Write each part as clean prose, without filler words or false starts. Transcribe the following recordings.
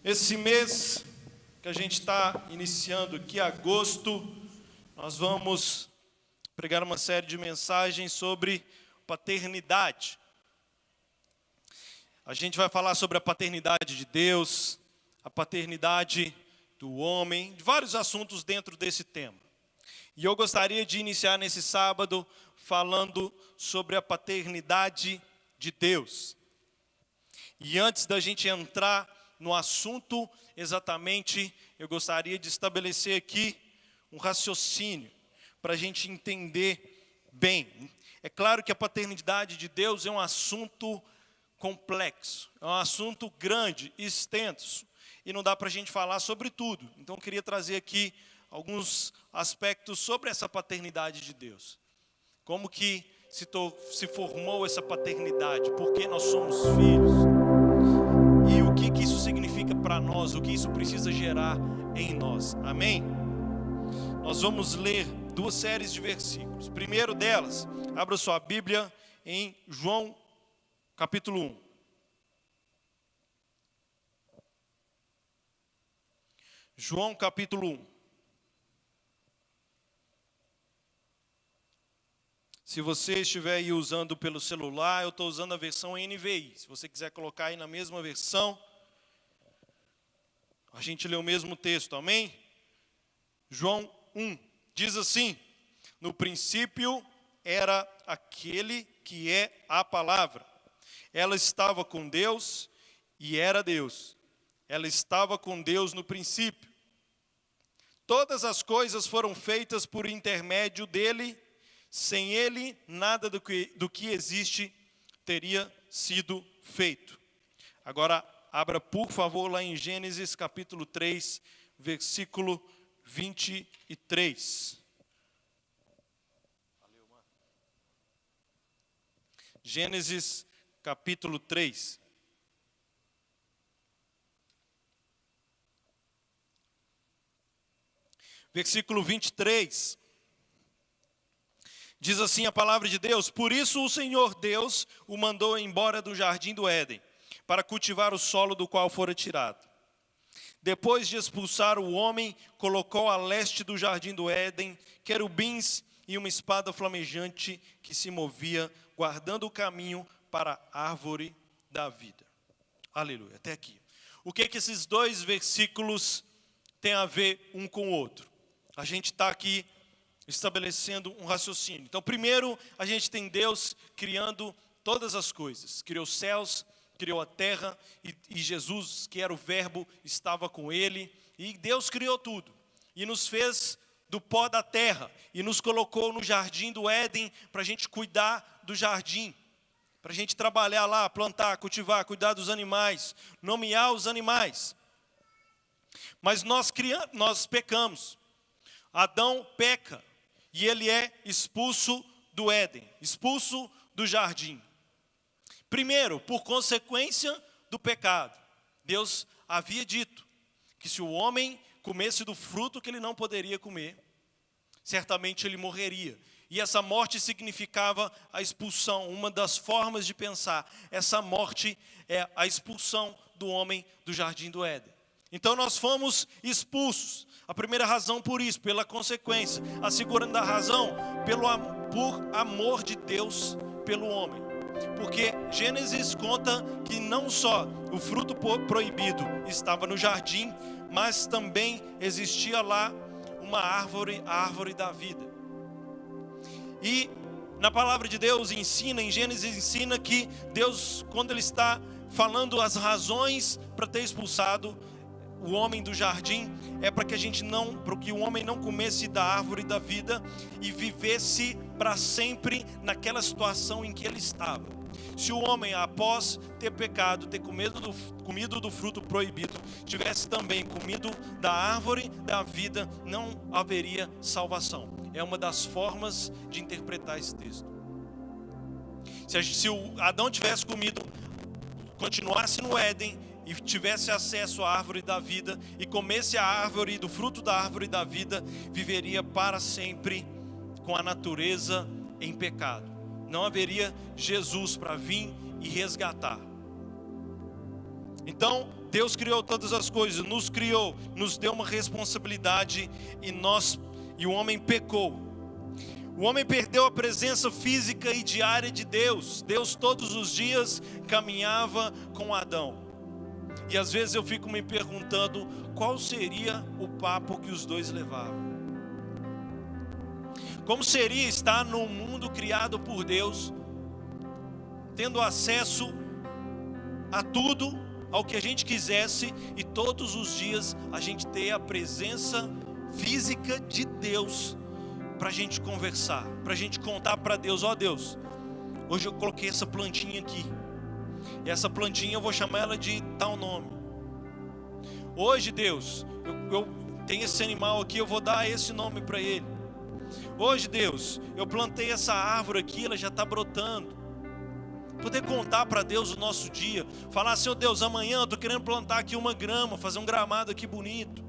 Esse mês que a gente está iniciando aqui, agosto, nós vamos pregar uma série de mensagens sobre paternidade. A gente vai falar sobre a paternidade de Deus, a paternidade do homem, de vários assuntos dentro desse tema. E eu gostaria de iniciar nesse sábado falando sobre a paternidade de Deus. E antes da gente entrar no assunto exatamente, eu gostaria de estabelecer aqui um raciocínio para a gente entender bem. É claro que a paternidade de Deus é um assunto complexo, é um assunto grande, extenso, e não dá para a gente falar sobre tudo. Então eu queria trazer aqui alguns aspectos sobre essa paternidade de Deus. Como que se formou essa paternidade, por que nós somos filhos, e o que isso significa para nós, o que isso precisa gerar em nós. Amém? Nós vamos ler duas séries de versículos. Primeiro delas, abra sua Bíblia em João capítulo 1. João capítulo 1. Se você estiver aí usando pelo celular, eu estou usando a versão NVI. Se você quiser colocar aí na mesma versão, a gente lê o mesmo texto, amém? João 1, diz assim: no princípio era aquele que é a palavra. Ela estava com Deus e era Deus. Ela estava com Deus no princípio. Todas as coisas foram feitas por intermédio dele. Sem ele, nada do que existe teria sido feito. Agora, abra por favor lá em Gênesis capítulo 3, versículo 23. Gênesis capítulo 3. Versículo 23. Diz assim a palavra de Deus: por isso o Senhor Deus o mandou embora do jardim do Éden, para cultivar o solo do qual fora tirado. Depois de expulsar o homem, colocou a leste do jardim do Éden querubins e uma espada flamejante que se movia, guardando o caminho para a árvore da vida. Aleluia, até aqui. O que esses dois versículos têm a ver um com o outro? A gente está aqui estabelecendo um raciocínio. Então, primeiro, a gente tem Deus criando todas as coisas. Criou os céus, criou a terra, e Jesus, que era o verbo, estava com ele. E Deus criou tudo. E nos fez do pó da terra. E nos colocou no jardim do Éden para a gente cuidar do jardim. Para a gente trabalhar lá, plantar, cultivar, cuidar dos animais, nomear os animais. Mas nós pecamos. Adão peca. E ele é expulso do Éden, expulso do jardim. Primeiro, por consequência do pecado. Deus havia dito que se o homem comesse do fruto que ele não poderia comer, certamente ele morreria. E essa morte significava a expulsão. Uma das formas de pensar, essa morte é a expulsão do homem do jardim do Éden. Então nós fomos expulsos. A primeira razão por isso, pela consequência. A segunda razão, por amor de Deus pelo homem. Porque Gênesis conta que não só o fruto proibido estava no jardim, mas também existia lá uma árvore, a árvore da vida. E na palavra de Deus ensina, em Gênesis ensina que Deus, quando ele está falando as razões para ter expulsado o homem do jardim, é para que o homem não comesse da árvore da vida e vivesse para sempre naquela situação em que ele estava. Se o homem, após ter pecado, ter comido do fruto proibido, tivesse também comido da árvore da vida, não haveria salvação. É uma das formas de interpretar esse texto. Se o Adão tivesse continuasse no Éden, e tivesse acesso à árvore da vida, e comesse a árvore do fruto da árvore da vida, viveria para sempre com a natureza em pecado. Não haveria Jesus para vir e resgatar. Então, Deus criou todas as coisas, nos criou, nos deu uma responsabilidade e o homem pecou. O homem perdeu a presença física e diária de Deus. Deus todos os dias caminhava com Adão. E às vezes eu fico me perguntando qual seria o papo que os dois levavam. Como seria estar num mundo criado por Deus, tendo acesso a tudo, ao que a gente quisesse, e todos os dias a gente ter a presença física de Deus para a gente conversar, para a gente contar para Deus: ó Deus, hoje eu coloquei essa plantinha aqui, e essa plantinha eu vou chamar ela de tal nome. Hoje, Deus, eu tenho esse animal aqui, eu vou dar esse nome para ele. Hoje, Deus, eu plantei essa árvore aqui, ela já está brotando. Poder contar para Deus o nosso dia, falar: Senhor Deus, amanhã eu estou querendo plantar aqui uma grama, fazer um gramado aqui bonito.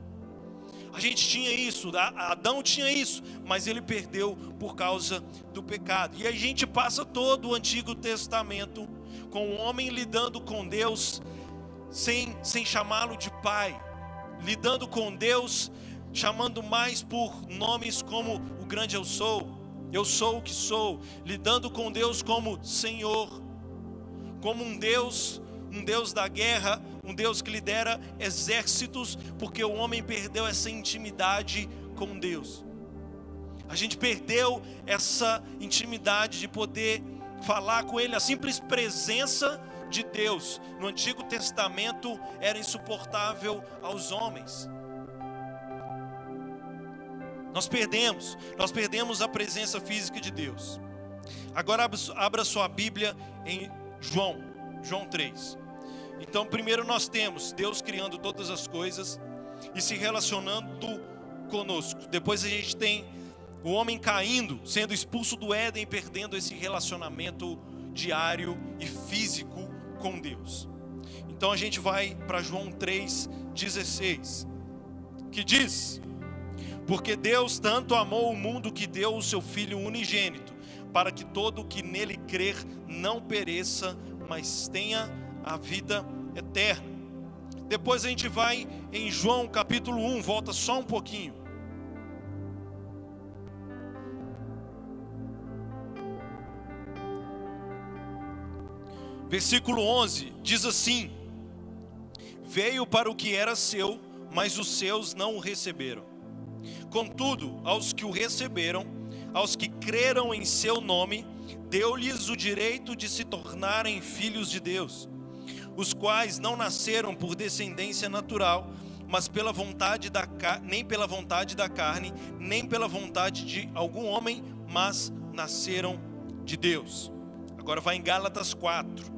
A gente tinha isso, Adão tinha isso, mas ele perdeu por causa do pecado. E a gente passa todo o Antigo Testamento com o homem lidando com Deus sem chamá-lo de pai, lidando com Deus chamando mais por nomes como o grande eu sou o que sou, lidando com Deus como Senhor, como um Deus da guerra, um Deus que lidera exércitos, porque o homem perdeu essa intimidade com Deus. A gente perdeu essa intimidade de poder falar com Ele. A simples presença de Deus no Antigo Testamento era insuportável aos homens. Nós perdemos a presença física de Deus. Agora abra sua Bíblia em João 3. Então, primeiro nós temos Deus criando todas as coisas e se relacionando conosco. Depois a gente tem o homem caindo, sendo expulso do Éden e perdendo esse relacionamento diário e físico com Deus. Então a gente vai para João 3,16, que diz: porque Deus tanto amou o mundo que deu o seu Filho unigênito, para que todo o que nele crer não pereça, mas tenha a vida eterna. Depois a gente vai em João capítulo 1, volta só um pouquinho. Versículo 11, diz assim: veio para o que era seu, mas os seus não o receberam. Contudo, aos que o receberam, aos que creram em seu nome, deu-lhes o direito de se tornarem filhos de Deus, os quais não nasceram por descendência natural, mas pela vontade nem pela vontade da carne, nem pela vontade de algum homem, mas nasceram de Deus. Agora vai em Gálatas 4.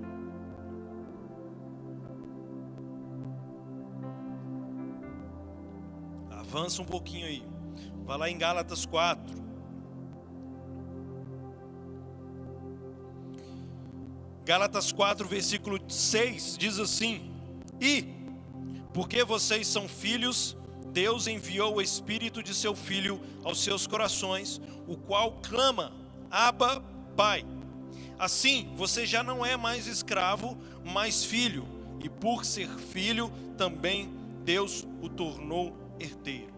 Avança um pouquinho aí. Vai lá em Gálatas 4. Gálatas 4, versículo 6, diz assim: e, porque vocês são filhos, Deus enviou o Espírito de seu Filho aos seus corações, o qual clama: Abba, Pai. Assim, você já não é mais escravo, mas filho, e por ser filho, também Deus o tornou herdeiro.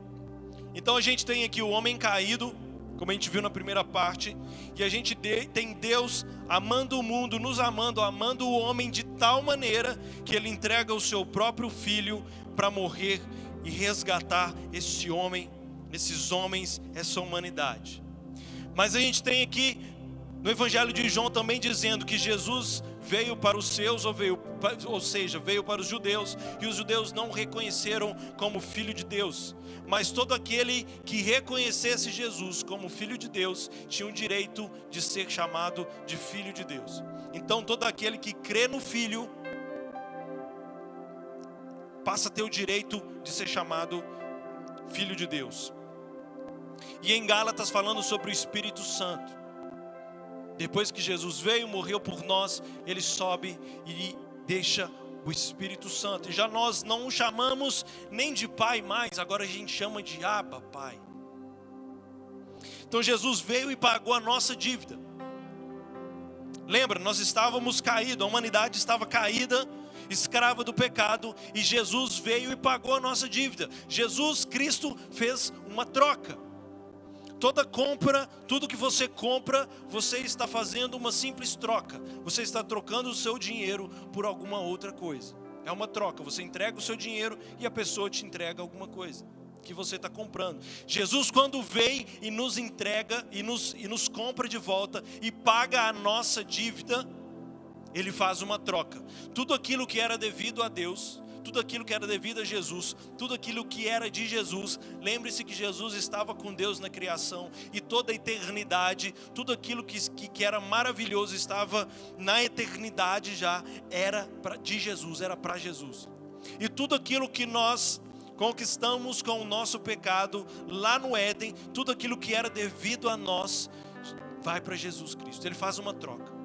Então a gente tem aqui o homem caído, como a gente viu na primeira parte, e a gente tem Deus amando o mundo, nos amando o homem de tal maneira que Ele entrega o seu próprio Filho para morrer e resgatar esse homem, esses homens, essa humanidade. Mas a gente tem aqui no Evangelho de João também dizendo que Jesus veio para os seus, ou seja, veio para os judeus, e os judeus não o reconheceram como Filho de Deus. Mas todo aquele que reconhecesse Jesus como Filho de Deus tinha o direito de ser chamado de Filho de Deus. Então todo aquele que crê no Filho passa a ter o direito de ser chamado Filho de Deus. E em Gálatas, falando sobre o Espírito Santo, depois que Jesus veio, morreu por nós, Ele sobe e deixa o Espírito Santo. E já nós não o chamamos nem de Pai mais, agora a gente chama de Abba, Pai. Então Jesus veio e pagou a nossa dívida. Lembra, nós estávamos caídos, a humanidade estava caída, escrava do pecado, e Jesus veio e pagou a nossa dívida. Jesus Cristo fez uma troca. Toda compra, tudo que você compra, você está fazendo uma simples troca. Você está trocando o seu dinheiro por alguma outra coisa. É uma troca, você entrega o seu dinheiro e a pessoa te entrega alguma coisa que você está comprando. Jesus, quando vem e nos entrega e nos compra de volta e paga a nossa dívida, Ele faz uma troca. Tudo aquilo que era devido a Deus, tudo aquilo que era devido a Jesus, tudo aquilo que era de Jesus, lembre-se que Jesus estava com Deus na criação, e toda a eternidade, tudo aquilo que era maravilhoso estava na eternidade já, era de Jesus, era para Jesus. E tudo aquilo que nós conquistamos com o nosso pecado lá no Éden, tudo aquilo que era devido a nós, vai para Jesus Cristo. Ele faz uma troca.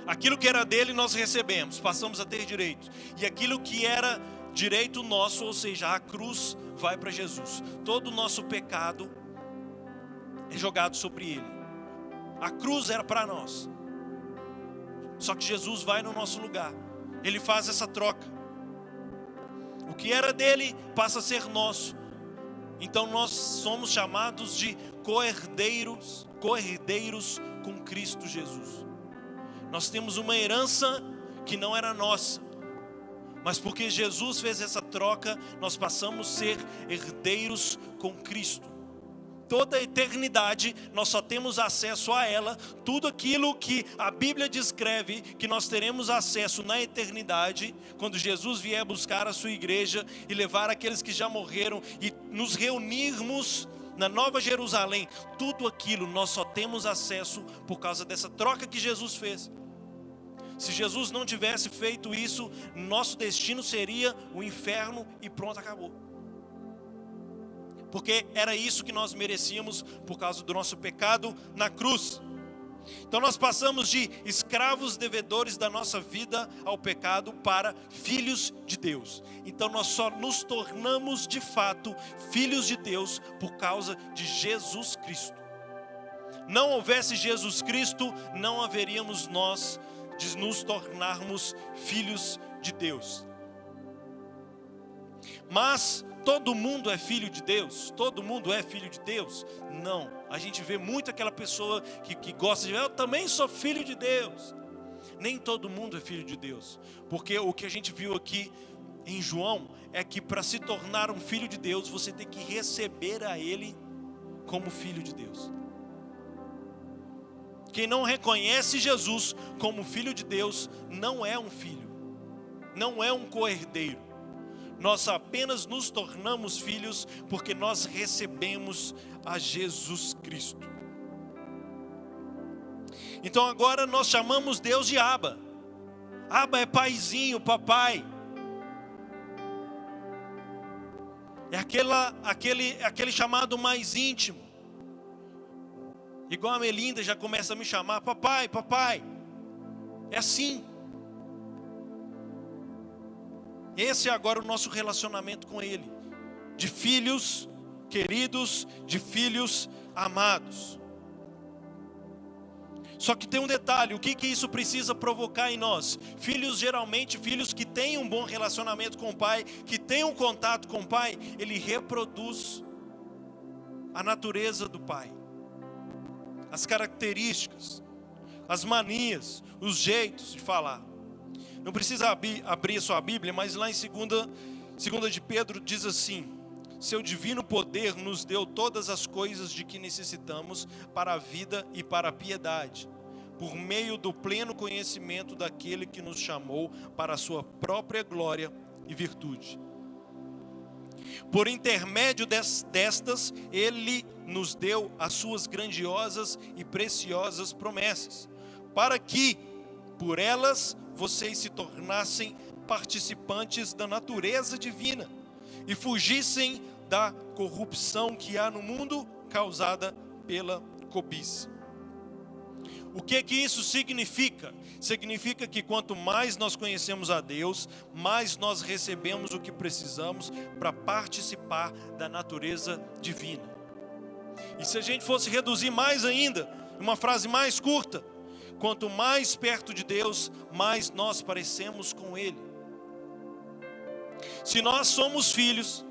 Aquilo que era dele nós recebemos, passamos a ter direito. E aquilo que era direito nosso, ou seja, a cruz, vai para Jesus. Todo o nosso pecado é jogado sobre ele. A cruz era para nós. Só que Jesus vai no nosso lugar. Ele faz essa troca. O que era dele passa a ser nosso. Então nós somos chamados de co-herdeiros com Cristo Jesus. Nós temos uma herança que não era nossa, mas porque Jesus fez essa troca, nós passamos a ser herdeiros com Cristo. Toda a eternidade nós só temos acesso a ela. Tudo aquilo que a Bíblia descreve que nós teremos acesso na eternidade, quando Jesus vier buscar a sua igreja e levar aqueles que já morreram e nos reunirmos na Nova Jerusalém, tudo aquilo nós só temos acesso por causa dessa troca que Jesus fez. Se Jesus não tivesse feito isso, nosso destino seria o inferno e pronto, acabou. Porque era isso que nós merecíamos por causa do nosso pecado na cruz. Então nós passamos de escravos devedores da nossa vida ao pecado para filhos de Deus. Então nós só nos tornamos de fato filhos de Deus por causa de Jesus Cristo. Não houvesse Jesus Cristo, não haveríamos nós de nos tornarmos filhos de Deus. Mas todo mundo é filho de Deus? Todo mundo é filho de Deus? Não. A gente vê muito aquela pessoa que gosta de eu também sou filho de Deus. Nem todo mundo é filho de Deus. Porque o que a gente viu aqui em João é que para se tornar um filho de Deus, você tem que receber a Ele como filho de Deus. Quem não reconhece Jesus como filho de Deus, não é um filho. Não é um co-herdeiro. Nós apenas nos tornamos filhos porque nós recebemos a Jesus Cristo. Então agora nós chamamos Deus de Abba. Abba é paizinho, papai. É aquele chamado mais íntimo. Igual a Melinda já começa a me chamar, papai, papai. É assim. Esse é agora o nosso relacionamento com Ele, de filhos queridos, de filhos amados. Só que tem um detalhe, o que isso precisa provocar em nós? Filhos, geralmente, filhos que têm um bom relacionamento com o pai, que têm um contato com o pai, ele reproduz a natureza do pai, as características, as manias, os jeitos de falar. Não precisa abrir a sua Bíblia, mas lá em 2 de Pedro diz assim: seu divino poder nos deu todas as coisas de que necessitamos para a vida e para a piedade, por meio do pleno conhecimento daquele que nos chamou para a sua própria glória e virtude. Por intermédio destas, Ele nos deu as suas grandiosas e preciosas promessas, para que, por elas, vocês se tornassem participantes da natureza divina e fugissem da corrupção que há no mundo causada pela cobiça. O que isso significa? Significa que quanto mais nós conhecemos a Deus, mais nós recebemos o que precisamos para participar da natureza divina. E se a gente fosse reduzir mais ainda, uma frase mais curta, Quanto mais perto de Deus, mais nós parecemos com Ele. Se nós somos filhos,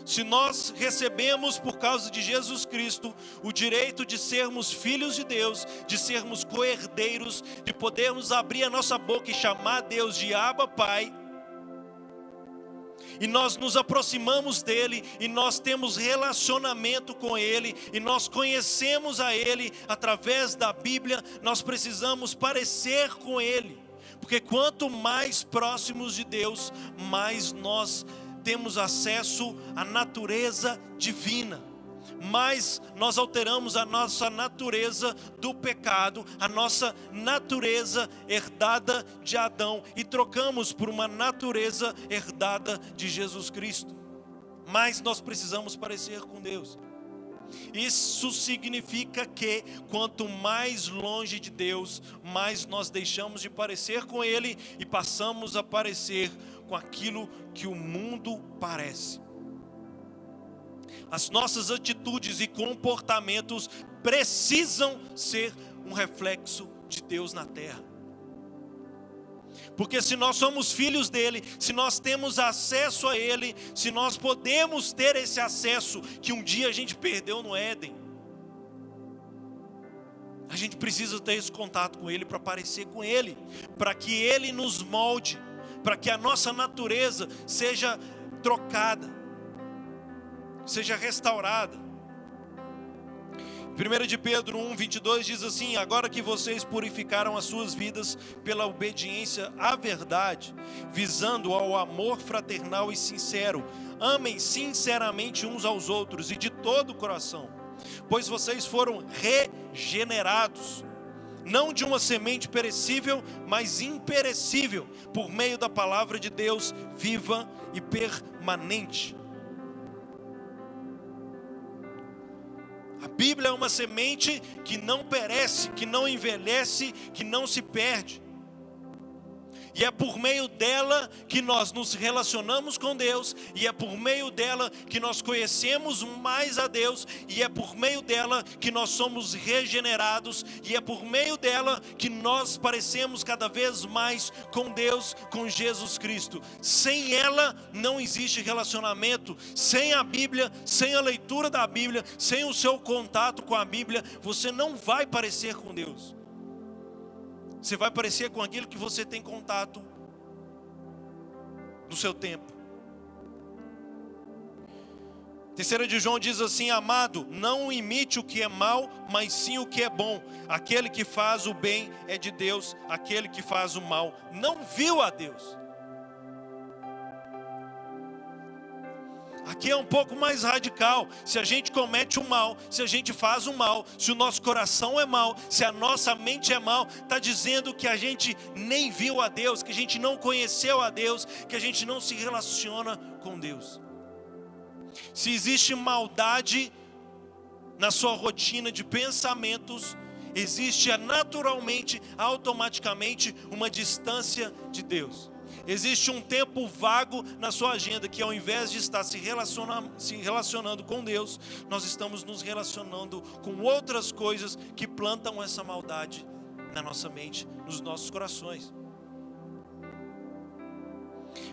se nós recebemos por causa de Jesus Cristo o direito de sermos filhos de Deus, de sermos co-herdeiros, de podermos abrir a nossa boca e chamar Deus de Abba, Pai, e nós nos aproximamos dEle, e nós temos relacionamento com Ele, e nós conhecemos a Ele através da Bíblia, nós precisamos parecer com Ele, porque quanto mais próximos de Deus, mais nós temos acesso à natureza divina, mais nós alteramos a nossa natureza do pecado, a nossa natureza herdada de Adão, e trocamos por uma natureza herdada de Jesus Cristo. Mas nós precisamos parecer com Deus. Isso significa que quanto mais longe de Deus, mais nós deixamos de parecer com Ele e passamos a parecer com aquilo que o mundo parece. As nossas atitudes e comportamentos precisam ser um reflexo de Deus na terra. Porque se nós somos filhos dele, se nós temos acesso a ele, se nós podemos ter esse acesso que um dia a gente perdeu no Éden, a gente precisa ter esse contato com ele para parecer com ele, para que ele nos molde, para que a nossa natureza seja trocada, seja restaurada. 1 de Pedro 1:22 diz assim: agora que vocês purificaram as suas vidas pela obediência à verdade, visando ao amor fraternal e sincero, amem sinceramente uns aos outros e de todo o coração, pois vocês foram regenerados, não de uma semente perecível, mas imperecível, por meio da palavra de Deus viva e permanente. A Bíblia é uma semente que não perece, que não envelhece, que não se perde. E é por meio dela que nós nos relacionamos com Deus, e é por meio dela que nós conhecemos mais a Deus, e é por meio dela que nós somos regenerados, e é por meio dela que nós parecemos cada vez mais com Deus, com Jesus Cristo. Sem ela não existe relacionamento. Sem a Bíblia, sem a leitura da Bíblia, sem o seu contato com a Bíblia, você não vai parecer com Deus. Você vai parecer com aquilo que você tem contato no seu tempo. 3 de João diz assim: amado, não imite o que é mal, mas sim o que é bom. Aquele que faz o bem é de Deus, aquele que faz o mal não viu a Deus. Aqui é um pouco mais radical. Se a gente comete o mal, se a gente faz o mal, se o nosso coração é mau, se a nossa mente é mau, está dizendo que a gente nem viu a Deus, que a gente não conheceu a Deus, que a gente não se relaciona com Deus. Se existe maldade na sua rotina de pensamentos, existe naturalmente, automaticamente, uma distância de Deus. Existe um tempo vago na sua agenda que, ao invés de estar se relacionando com Deus, nós estamos nos relacionando com outras coisas que plantam essa maldade na nossa mente, nos nossos corações.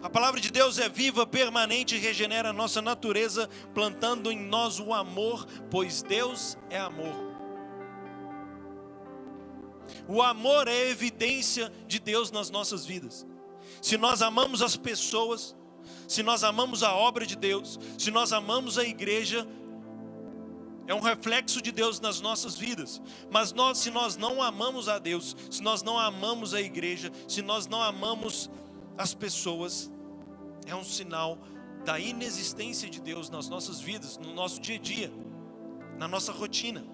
A palavra de Deus é viva, permanente e regenera a nossa natureza, plantando em nós o amor, pois Deus é amor. O amor é evidência de Deus nas nossas vidas. Se nós amamos as pessoas, se nós amamos a obra de Deus, se nós amamos a igreja, é um reflexo de Deus nas nossas vidas. Mas se nós não amamos a Deus, se nós não amamos a igreja, se nós não amamos as pessoas, é um sinal da inexistência de Deus nas nossas vidas, no nosso dia a dia, na nossa rotina.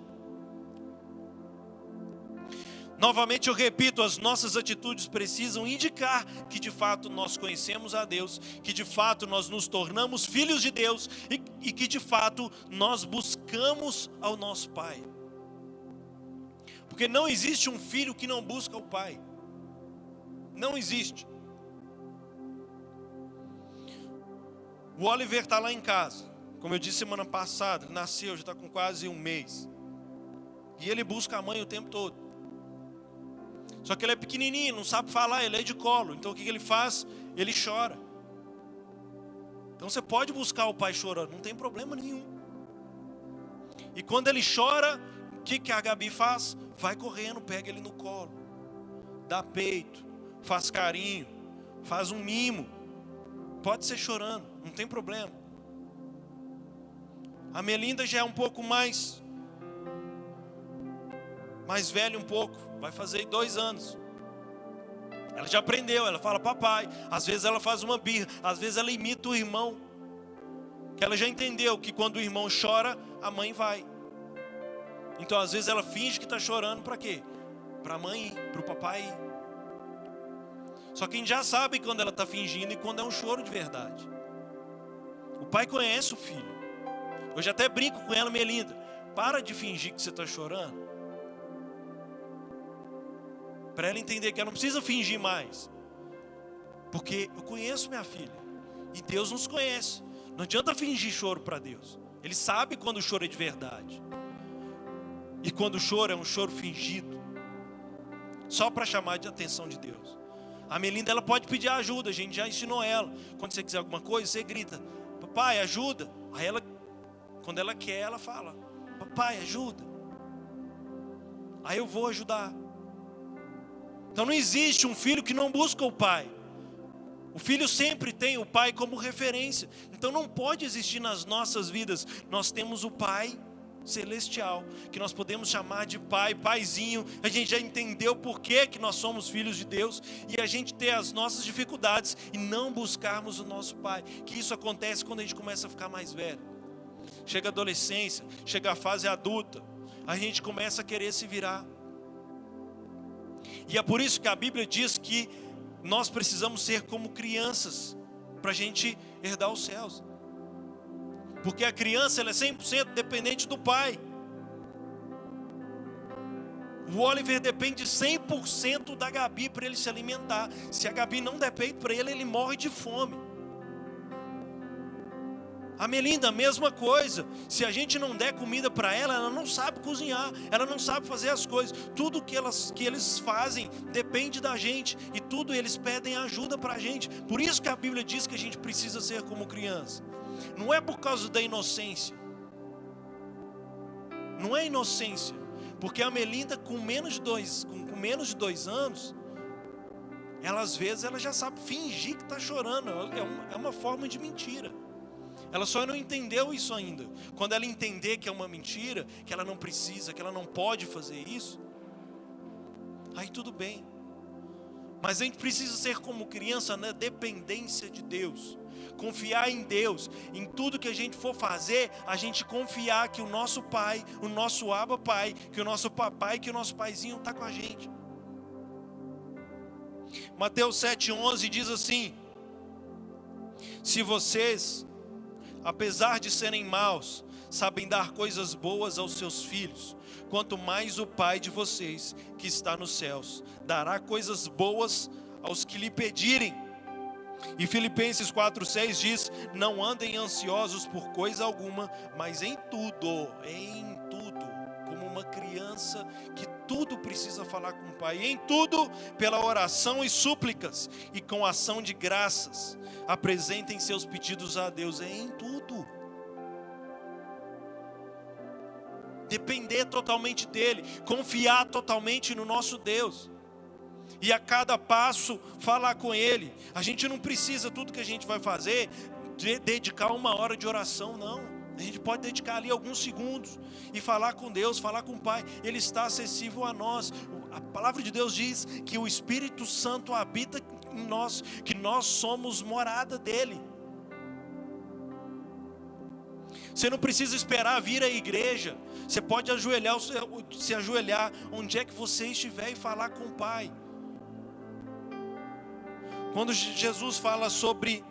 Novamente eu repito, as nossas atitudes precisam indicar que de fato nós conhecemos a Deus, que de fato nós nos tornamos filhos de Deus e que de fato nós buscamos ao nosso Pai. Porque não existe um filho que não busca o Pai. Não existe. O Oliver está lá em casa, como eu disse semana passada, ele nasceu, já está com quase um mês. E ele busca a mãe o tempo todo. Só que ele é pequenininho, não sabe falar, ele é de colo. Então o que ele faz? Ele chora. Então você pode buscar o pai chorando, não tem problema nenhum. E quando ele chora, o que a Gabi faz? Vai correndo, pega ele no colo, dá peito, faz carinho, faz um mimo. Pode ser chorando, não tem problema. A Melinda já é um pouco mais velha um pouco, vai fazer 2 anos. Ela já aprendeu, ela fala papai. Às vezes ela faz uma birra, às vezes ela imita o irmão. Que ela já entendeu que quando o irmão chora, a mãe vai. Então às vezes ela finge que está chorando para quê? Para a mãe ir, para o papai ir. Só que a gente já sabe quando ela está fingindo e quando é um choro de verdade. O pai conhece o filho. Eu já até brinco com ela, Melinda, para de fingir que você está chorando. Para ela entender que ela não precisa fingir mais. Porque eu conheço minha filha. E Deus nos conhece. Não adianta fingir choro para Deus. Ele sabe quando o choro é de verdade. E quando o choro é um choro fingido. Só para chamar de atenção de Deus. A Melinda, ela pode pedir ajuda. A gente já ensinou ela. Quando você quiser alguma coisa, você grita: papai, ajuda. Aí ela, quando ela quer, ela fala: papai, ajuda. Aí eu vou ajudar. Então não existe um filho que não busca o pai. O filho sempre tem o pai como referência. Então não pode existir nas nossas vidas. Nós temos o pai celestial, que nós podemos chamar de pai, paizinho. A gente já entendeu por que nós somos filhos de Deus. E a gente ter as nossas dificuldades e não buscarmos o nosso pai. Que isso acontece quando a gente começa a ficar mais velho. Chega a adolescência, chega a fase adulta, a gente começa a querer se virar. E é por isso que a Bíblia diz que nós precisamos ser como crianças para a gente herdar os céus. Porque a criança, ela é 100% dependente do pai. O Oliver depende 100% da Gabi para ele se alimentar. Se a Gabi não der peito para ele, ele morre de fome. A Melinda, a mesma coisa. Se a gente não der comida para ela, ela não sabe cozinhar, ela não sabe fazer as coisas. Tudo que eles fazem depende da gente. E tudo eles pedem ajuda para a gente. Por isso que a Bíblia diz que a gente precisa ser como criança. Não é por causa da inocência. Não é inocência. Porque a Melinda com menos de 2 anos, ela às vezes ela já sabe fingir que está chorando. É uma forma de mentira. Ela só não entendeu isso ainda. Quando ela entender que é uma mentira, que ela não precisa, que ela não pode fazer isso, aí tudo bem. Mas a gente precisa ser como criança na dependência de Deus. Confiar em Deus. Em tudo que a gente for fazer, a gente confiar que o nosso pai, o nosso Abba Pai, que o nosso papai, que o nosso paizinho está com a gente. Mateus 7,11 diz assim: se vocês, apesar de serem maus, sabem dar coisas boas aos seus filhos, quanto mais o Pai de vocês, que está nos céus, dará coisas boas aos que lhe pedirem. E Filipenses 4,6 diz: não andem ansiosos por coisa alguma, mas em tudo, como uma criança que tudo precisa falar com o Pai, em tudo, pela oração e súplicas, e com ação de graças, apresentem seus pedidos a Deus. É em tudo. Depender totalmente dEle, confiar totalmente no nosso Deus. E a cada passo falar com Ele. A gente não precisa, tudo que a gente vai fazer, dedicar 1 hora de oração, não. A gente pode dedicar ali alguns segundos e falar com Deus, falar com o Pai. Ele está acessível a nós. A palavra de Deus diz que o Espírito Santo habita em nós, que nós somos morada dEle. Você não precisa esperar vir à igreja. Você pode se ajoelhar onde é que você estiver e falar com o Pai. Quando Jesus fala sobre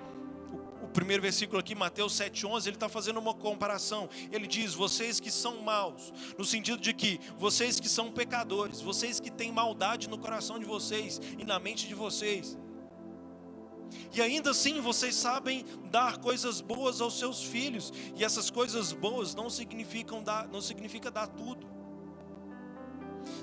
o primeiro versículo aqui, Mateus 7,11, ele está fazendo uma comparação. Ele diz: vocês que são maus, no sentido de que vocês que são pecadores, vocês que têm maldade no coração de vocês e na mente de vocês, e ainda assim vocês sabem dar coisas boas aos seus filhos. E essas coisas boas não significa dar tudo.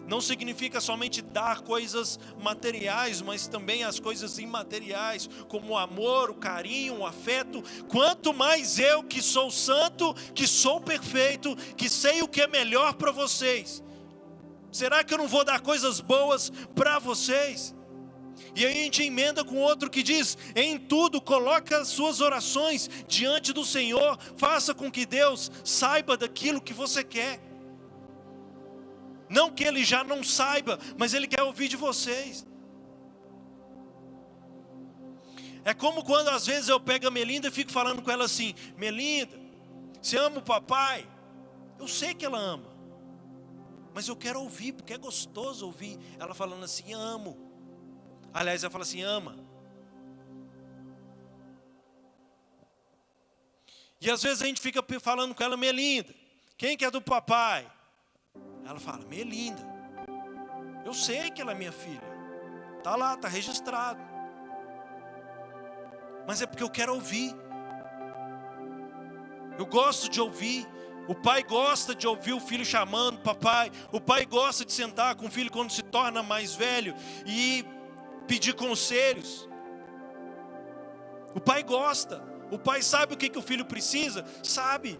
Não significa somente dar coisas materiais, mas também as coisas imateriais, como o amor, o carinho, o afeto. Quanto mais eu, que sou santo, que sou perfeito, que sei o que é melhor para vocês, será que eu não vou dar coisas boas para vocês? E aí a gente emenda com outro que diz: em tudo coloca as suas orações diante do Senhor, faça com que Deus saiba daquilo que você quer. Não que Ele já não saiba, mas Ele quer ouvir de vocês. É como quando às vezes eu pego a Melinda e fico falando com ela assim: Melinda, você ama o papai? Eu sei que ela ama, mas eu quero ouvir, porque é gostoso ouvir ela falando assim: amo. Aliás, ela fala assim: ama. E às vezes a gente fica falando com ela: Melinda, quem que é do papai? Ela fala: Melinda. Eu sei que ela é minha filha, está lá, está registrado, mas é porque eu quero ouvir. Eu gosto de ouvir. O pai gosta de ouvir o filho chamando papai. O pai gosta de sentar com o filho quando se torna mais velho e pedir conselhos. O pai gosta. O pai sabe o que o filho precisa? Sabe.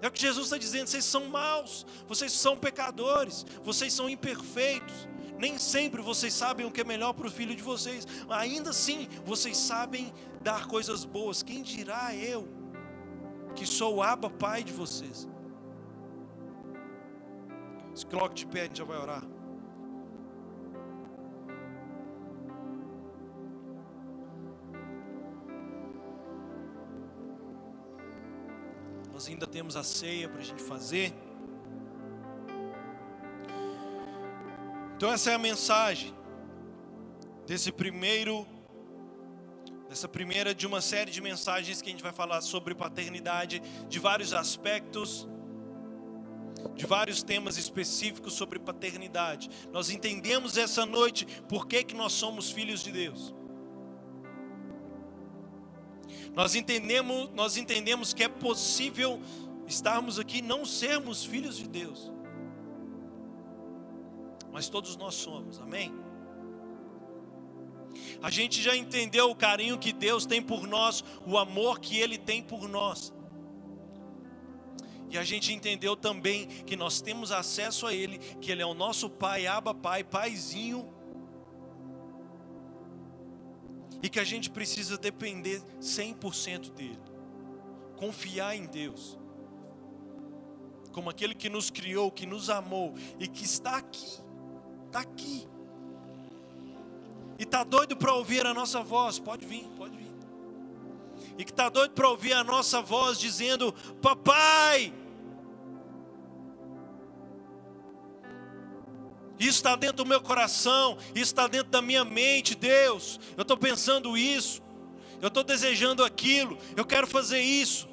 É o que Jesus está dizendo: vocês são maus, vocês são pecadores, vocês são imperfeitos. Nem sempre vocês sabem o que é melhor para o filho de vocês, mas ainda assim vocês sabem dar coisas boas. Quem dirá eu, que sou o Abba Pai de vocês? Se coloque de pé, a gente já vai orar. Nós ainda temos a ceia para a gente fazer. Então essa é a mensagem dessa primeira de uma série de mensagens que a gente vai falar sobre paternidade, de vários aspectos, de vários temas específicos sobre paternidade. Nós entendemos essa noite por que nós somos filhos de Deus. Nós entendemos que é possível estarmos aqui e não sermos filhos de Deus, mas todos nós somos, amém? A gente já entendeu o carinho que Deus tem por nós, o amor que Ele tem por nós. E a gente entendeu também que nós temos acesso a Ele, que Ele é o nosso Pai, Abba Pai, Paizinho. E que a gente precisa depender 100% dEle. Confiar em Deus. Como aquele que nos criou, que nos amou e que está aqui. Está aqui. E está doido para ouvir a nossa voz. Pode vir, pode vir. E que está doido para ouvir a nossa voz dizendo: papai. Isso está dentro do meu coração, isso está dentro da minha mente. Deus, eu estou pensando isso, eu estou desejando aquilo, eu quero fazer isso.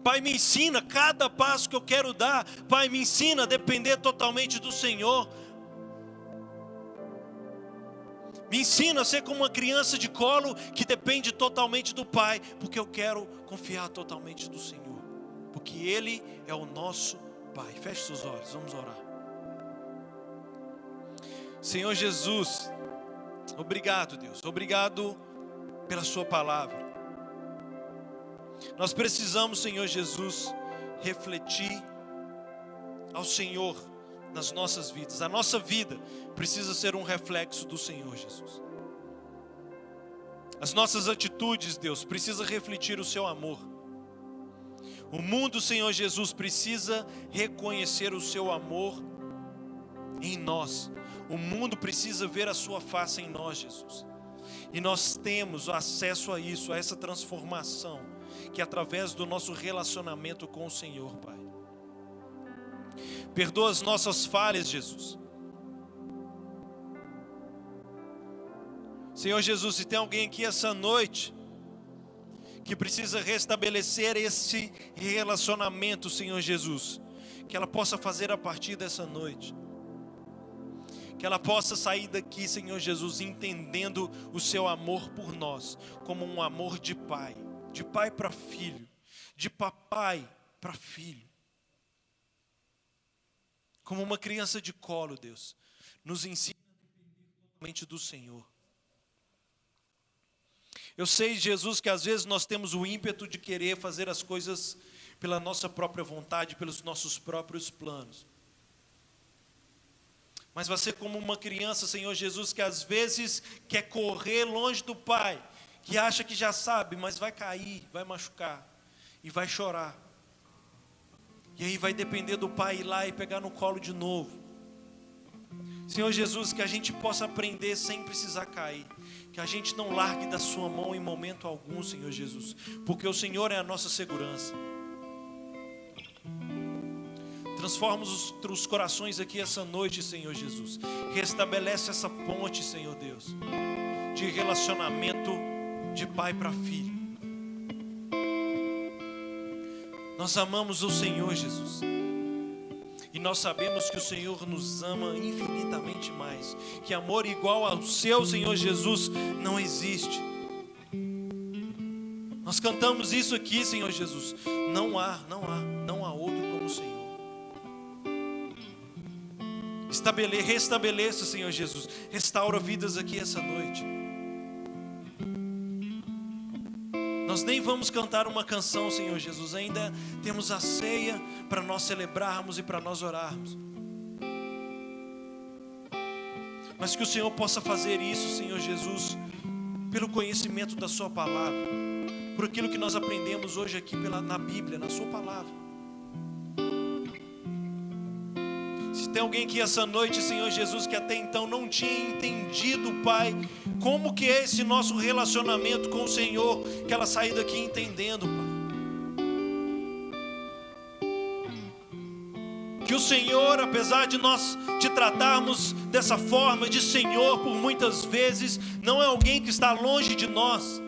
Pai, me ensina cada passo que eu quero dar. Pai, me ensina a depender totalmente do Senhor. Me ensina a ser como uma criança de colo que depende totalmente do Pai, porque eu quero confiar totalmente no Senhor, porque Ele é o nosso Pai. Feche seus olhos, vamos orar. Senhor Jesus, obrigado, Deus, obrigado pela sua palavra. Nós precisamos, Senhor Jesus, refletir ao Senhor nas nossas vidas. A nossa vida precisa ser um reflexo do Senhor Jesus. As nossas atitudes, Deus, precisam refletir o seu amor. O mundo, Senhor Jesus, precisa reconhecer o seu amor em nós. O mundo precisa ver a sua face em nós, Jesus. E nós temos acesso a isso, a essa transformação, que é através do nosso relacionamento com o Senhor, Pai. Perdoa as nossas falhas, Jesus. Senhor Jesus, se tem alguém aqui essa noite que precisa restabelecer esse relacionamento, Senhor Jesus, que ela possa fazer a partir dessa noite. Que ela possa sair daqui, Senhor Jesus, entendendo o seu amor por nós, como um amor de pai para filho, de papai para filho. como uma criança de colo, Deus. Nos ensina totalmente do Senhor. Eu sei, Jesus, que às vezes nós temos o ímpeto de querer fazer as coisas pela nossa própria vontade, pelos nossos próprios planos. Mas vai ser como uma criança, Senhor Jesus, que às vezes quer correr longe do Pai, que acha que já sabe, mas vai cair, vai machucar e vai chorar. E aí vai depender do Pai ir lá e pegar no colo de novo. Senhor Jesus, que a gente possa aprender sem precisar cair. Que a gente não largue da sua mão em momento algum, Senhor Jesus. Porque o Senhor é a nossa segurança. Transforma os corações aqui essa noite, Senhor Jesus. Restabelece essa ponte, Senhor Deus, de relacionamento de pai para filho. Nós amamos o Senhor, Jesus. E nós sabemos que o Senhor nos ama infinitamente mais. Que amor igual ao seu, Senhor Jesus, não existe. Nós cantamos isso aqui, Senhor Jesus. Não há outro como o Senhor. Restabeleça, Senhor Jesus. Restaura vidas aqui essa noite. Nós nem vamos cantar uma canção, Senhor Jesus. Ainda temos a ceia para nós celebrarmos e para nós orarmos. Mas que o Senhor possa fazer isso, Senhor Jesus, pelo conhecimento da sua palavra, por aquilo que nós aprendemos hoje aqui na Bíblia, na sua palavra. Se tem alguém aqui essa noite, Senhor Jesus, que até então não tinha entendido, Pai, como que é esse nosso relacionamento com o Senhor, que ela saia daqui entendendo, Pai. Que o Senhor, apesar de nós te tratarmos dessa forma de Senhor por muitas vezes, não é alguém que está longe de nós,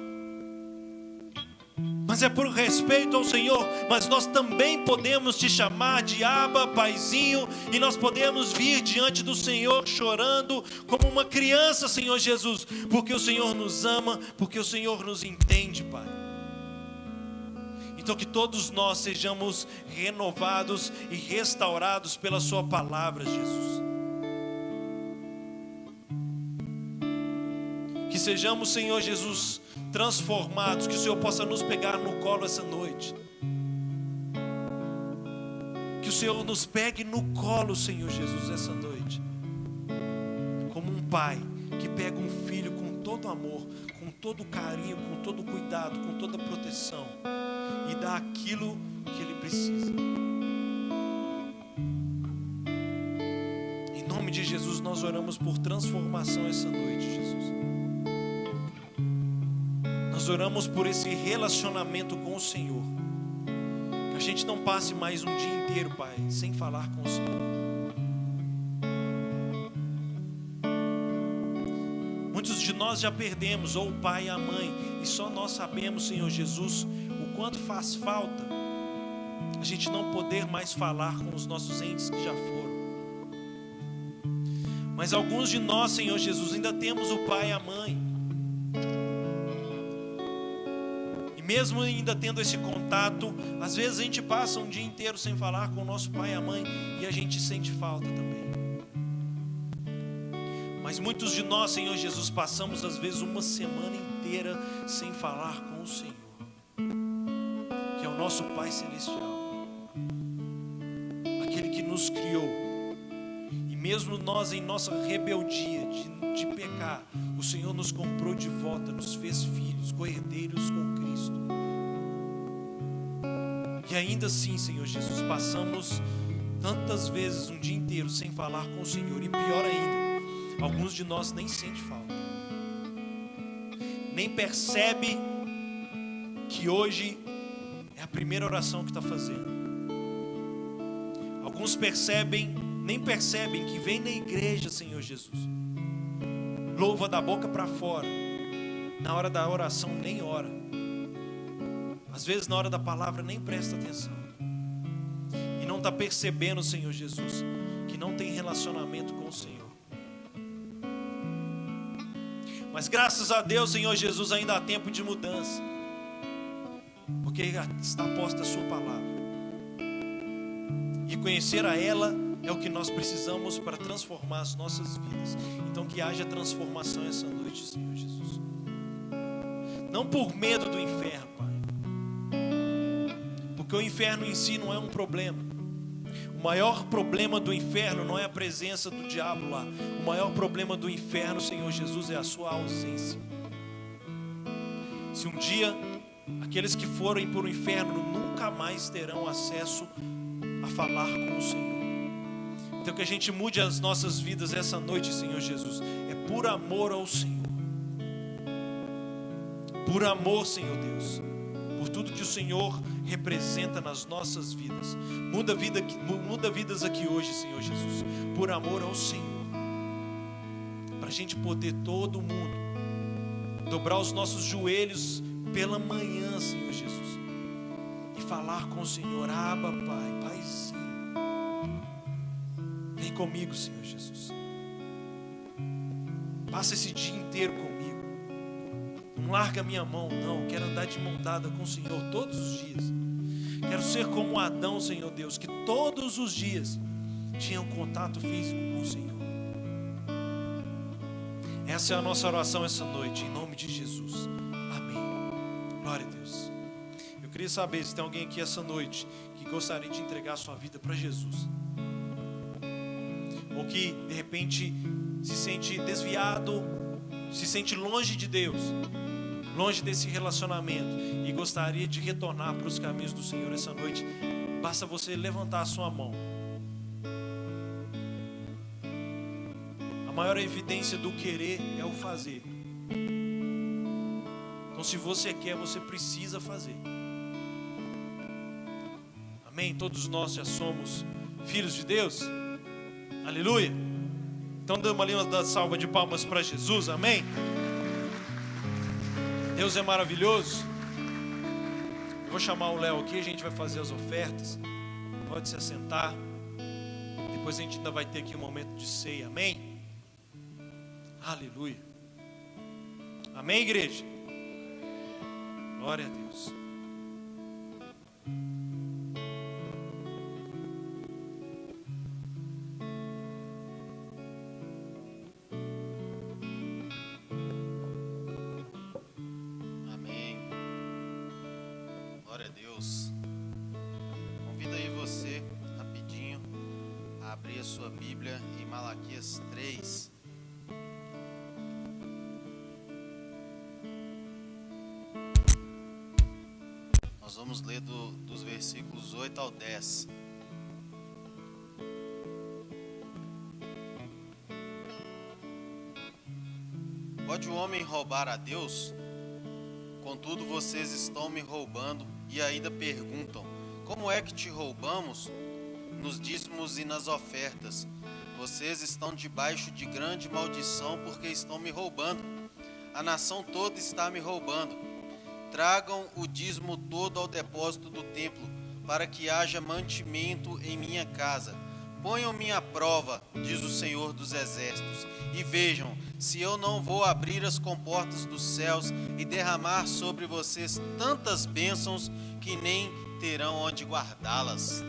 mas é por respeito ao Senhor. Mas nós também podemos te chamar de Abba, Paizinho, e nós podemos vir diante do Senhor chorando como uma criança, Senhor Jesus, porque o Senhor nos ama, porque o Senhor nos entende, Pai. Então que todos nós sejamos renovados e restaurados pela sua palavra, Jesus. Que sejamos, Senhor Jesus, transformados, que o Senhor possa nos pegar no colo essa noite. Que o Senhor nos pegue no colo, Senhor Jesus, essa noite. Como um pai que pega um filho com todo amor, com todo carinho, com todo cuidado, com toda proteção, e dá aquilo que ele precisa. Em nome de Jesus nós oramos por transformação essa noite, Jesus. Nós oramos por esse relacionamento com o Senhor. Que a gente não passe mais um dia inteiro, Pai, sem falar com o Senhor. Muitos de nós já perdemos ou o pai e a mãe, e só nós sabemos, Senhor Jesus, o quanto faz falta a gente não poder mais falar com os nossos entes que já foram. Mas alguns de nós, Senhor Jesus, ainda temos o pai e a mãe. Mesmo ainda tendo esse contato, às vezes a gente passa um dia inteiro sem falar com o nosso pai e a mãe, e a gente sente falta também. Mas muitos de nós, Senhor Jesus, passamos às vezes uma semana inteira sem falar com o Senhor, que é o nosso Pai Celestial, aquele que nos criou. E mesmo nós em nossa rebeldia de pecar, o Senhor nos comprou de volta, nos fez filhos, co-herdeiros com Cristo. E ainda assim, Senhor Jesus, passamos tantas vezes um dia inteiro sem falar com o Senhor. E pior ainda, alguns de nós nem sentem falta, nem percebe que hoje é a primeira oração que está fazendo. Alguns nem percebem que vem na igreja, Senhor Jesus, louva da boca para fora, na hora da oração nem ora, às vezes na hora da palavra nem presta atenção, e não está percebendo, Senhor Jesus, que não tem relacionamento com o Senhor. Mas graças a Deus, Senhor Jesus, ainda há tempo de mudança, porque está posta a sua palavra, e conhecer a ela é o que nós precisamos para transformar as nossas vidas. Então que haja transformação essa noite, Senhor Jesus. Não por medo do inferno, Pai, porque o inferno em si não é um problema. O maior problema do inferno não é a presença do diabo lá. O maior problema do inferno, Senhor Jesus, é a sua ausência. Se um dia aqueles que forem para o inferno nunca mais terão acesso a falar com o Senhor. Então que a gente mude as nossas vidas essa noite, Senhor Jesus. É por amor ao Senhor. Por amor, Senhor Deus, por tudo que o Senhor representa nas nossas vidas. Muda vidas aqui hoje, Senhor Jesus, por amor ao Senhor. Para a gente poder, todo mundo, dobrar os nossos joelhos pela manhã, Senhor Jesus, e falar com o Senhor: Abba, Pai, Paizinho, vem comigo, Senhor Jesus. Passa esse dia inteiro comigo. Não larga a minha mão, não. Quero andar de mão dada com o Senhor todos os dias. Quero ser como Adão, Senhor Deus, que todos os dias tinha um contato físico com o Senhor. Essa é a nossa oração essa noite, em nome de Jesus. Amém. Glória a Deus. Eu queria saber se tem alguém aqui essa noite que gostaria de entregar a sua vida para Jesus, ou que de repente se sente desviado, se sente longe de Deus, longe desse relacionamento, e gostaria de retornar para os caminhos do Senhor essa noite. Basta você levantar a sua mão. A maior evidência do querer é o fazer. Então se você quer, você precisa fazer. Amém? Todos nós já somos filhos de Deus. Aleluia. Então dê uma linda salva de palmas para Jesus. Amém? Deus é maravilhoso. Eu vou chamar o Léo aqui, a gente vai fazer as ofertas. Pode se assentar. Depois a gente ainda vai ter aqui um momento de ceia. Amém? Aleluia. Amém, igreja? Glória a Deus. Convido aí você, rapidinho, a abrir a sua Bíblia em Malaquias 3. Nós vamos ler dos versículos 8 ao 10. Pode o homem roubar a Deus? Contudo, vocês estão me roubando e ainda perguntam: como é que te roubamos? Nos dízimos e nas ofertas. Vocês estão debaixo de grande maldição porque estão me roubando. A nação toda está me roubando. Tragam o dízimo todo ao depósito do templo, para que haja mantimento em minha casa. Ponham-me à prova, diz o Senhor dos Exércitos, e vejam se eu não vou abrir as comportas dos céus e derramar sobre vocês tantas bênçãos que nem terão onde guardá-las.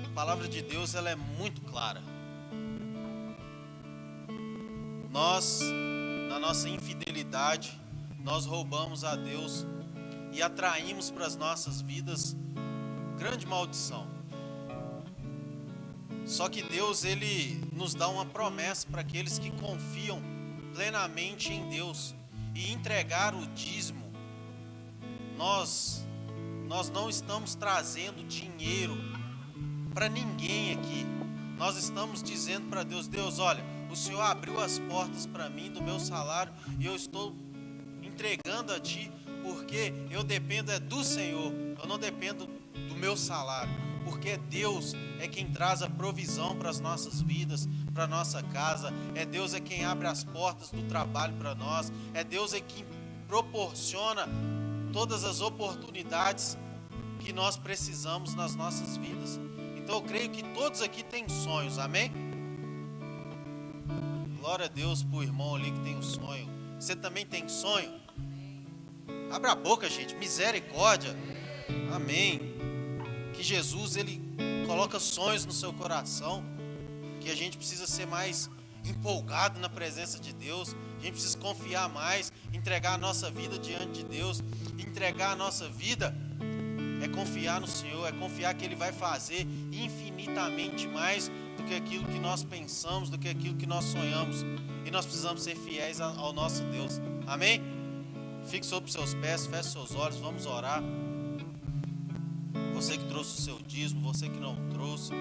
A palavra de Deus, ela é muito clara. Nós, na nossa infidelidade, nós roubamos a Deus e atraímos para as nossas vidas grande maldição. Só que Deus, Ele nos dá uma promessa para aqueles que confiam plenamente em Deus e entregar o dízimo. Nós não estamos trazendo dinheiro para ninguém aqui. Nós estamos dizendo para Deus: Deus, olha, o Senhor abriu as portas para mim do meu salário e eu estou entregando a Ti, porque eu dependo do Senhor, eu não dependo do meu salário. Porque Deus é quem traz a provisão para as nossas vidas, para a nossa casa. Deus é quem abre as portas do trabalho para nós. Deus é quem proporciona todas as oportunidades que nós precisamos nas nossas vidas. Então eu creio que todos aqui têm sonhos, amém? Glória a Deus por irmão ali que tem um sonho. Você também tem sonho? Abra a boca, gente, misericórdia. Amém. Que Jesus, Ele coloca sonhos no seu coração, que a gente precisa ser mais empolgado na presença de Deus, a gente precisa confiar mais, entregar a nossa vida diante de Deus. Entregar a nossa vida é confiar no Senhor, é confiar que Ele vai fazer infinitamente mais do que aquilo que nós pensamos, do que aquilo que nós sonhamos. E nós precisamos ser fiéis ao nosso Deus. Amém? Fique sobre os seus pés, feche seus olhos, vamos orar. Você que trouxe o seu dízimo, você que não trouxe,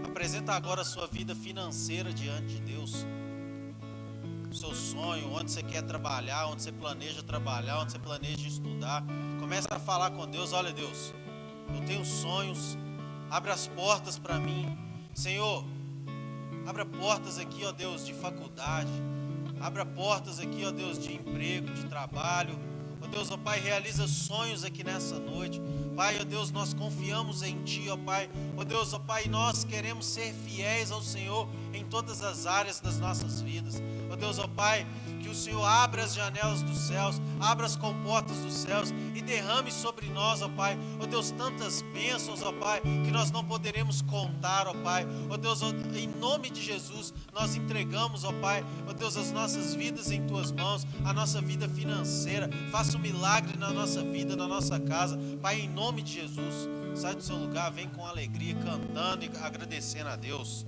apresenta agora a sua vida financeira diante de Deus. O seu sonho, onde você quer trabalhar, onde você planeja trabalhar, onde você planeja estudar. Começa a falar com Deus. Olha, Deus, eu tenho sonhos, abre as portas para mim. Senhor, abra portas aqui, ó Deus, de faculdade. Abra portas aqui, ó Deus, de emprego, de trabalho. Ó Deus, ó Pai, realiza sonhos aqui nessa noite. Pai, ó Deus, nós confiamos em Ti, ó Pai. Ó Deus, ó Pai, nós queremos ser fiéis ao Senhor em todas as áreas das nossas vidas. Ó Deus, ó Pai, que o Senhor abra as janelas dos céus, abra as comportas dos céus e derrame sobre nós, ó Pai, ó Deus, tantas bênçãos, ó Pai, que nós não poderemos contar, ó Pai. Ó Deus, ó, em nome de Jesus, nós entregamos, ó Pai, ó Deus, as nossas vidas em Tuas mãos, a nossa vida financeira. Faça um milagre na nossa vida, na nossa casa, Pai, em nome de Jesus. Sai do seu lugar, vem com alegria, cantando e agradecendo a Deus.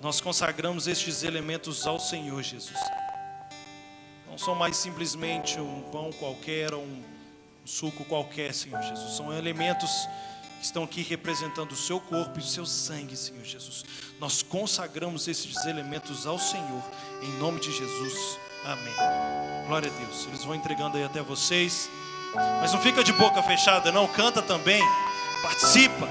Nós consagramos estes elementos ao Senhor Jesus. Não são mais simplesmente um pão qualquer ou um suco qualquer, Senhor Jesus. São elementos que estão aqui representando o seu corpo e o seu sangue, Senhor Jesus. Nós consagramos esses elementos ao Senhor, em nome de Jesus. Amém. Glória a Deus. Eles vão entregando aí até vocês. Mas não fica de boca fechada, não. Canta também. Participa.